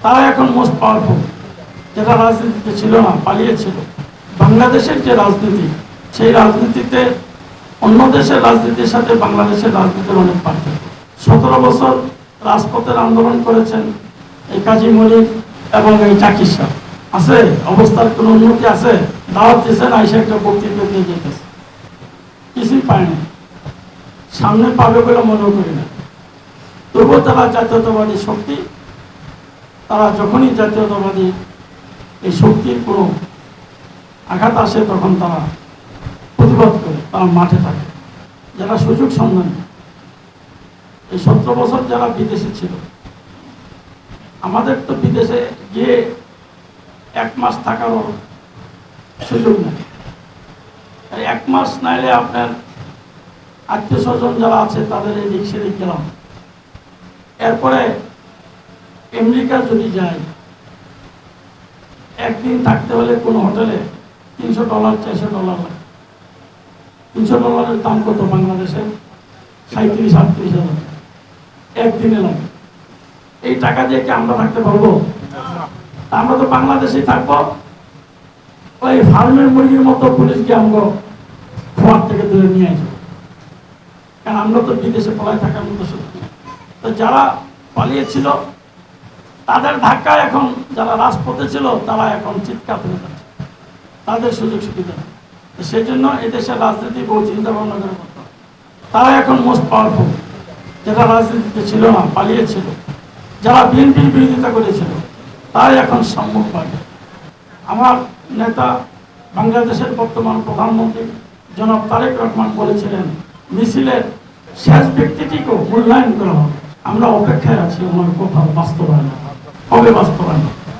তারা এখন most powerful, যেটা রাজনীতিতে ছিল না, পালিয়েছিল। বাংলাদেশের যে রাজনীতি, সেই রাজনীতিতে অন্য দেশের রাজনীতির সাথে বাংলাদেশের রাজনীতির অনেক পার্থক্য। 17 বছর রাজপথের আন্দোলন করেছেন এই কাজী মনির এবং এই জাকির শাহ। আছে অবস্থার কোনো উন্নতি আছে? দাওয়াত দিয়েছেন, আইসা একটা বক্তৃতা দিয়ে যেতেছে, কিছুই পায় না, সামনে পাবে বলে মনেও করি না। তবুও তারা জাতীয়তাবাদী শক্তি, তারা যখনই জাতীয়তাবাদী এই শক্তির কোনো আঘাত আসে তখন তারা প্রতিবাদ করে, তারা মাঠে থাকে। যারা সুযোগ সন্ধানী, এই 17 বছর যারা বিদেশে ছিল, আমাদের তো বিদেশে গিয়ে 1 মাস থাকারও সুযোগ নেই। 1 মাস নাইলে আপনার আত্মীয় স্বজন যারা আছে তাদের এদিক সেদিক গেলাম। এরপরে আমেরিকা যদি যাই, একদিন থাকতে হলে কোনো হোটেলে $300 $400 লাগে। $300 দাম কত বাংলাদেশে? 37-38 হাজার একদিনে লাগে। এই টাকা দিয়ে কি আমরা থাকতে পারবো? আমরা তো বাংলাদেশেই থাকবো, ওই ফার্মের মুরগির মতো পুলিশ গিয়ে আমরা খোয়ার থেকে দূরে নিয়ে আসবো, কারণ আমরা তো বিদেশে পলায় থাকার মতো শক্তি। তো যারা পালিয়েছিল তাদের ধাক্কায় এখন যারা রাজপথে ছিল তারা এখন চিৎকার করে যাচ্ছে, তাদের সুযোগ সুবিধা। সেই জন্য এদেশের রাজনীতি বহু চিন্তা ভাবনা করে করতে হবে। তারা এখন মোস্ট পাওয়ারফুল, যেটা রাজনীতিতে ছিল না, পালিয়েছিল। যারা বিএনপির বিরোধিতা করেছিল তারাই এখন সম্মুখ পাবে। আমার নেতা বাংলাদেশের বর্তমান প্রধানমন্ত্রী জনাব তারেক রহমান বলেছিলেন, মিছিলের শেষ ব্যক্তিটিকেও মূল্যায়ন করা হবে। আমরা অপেক্ষায় আছি ওনার কথা বাস্তবায়ন হবে, বাস্তবায়ন।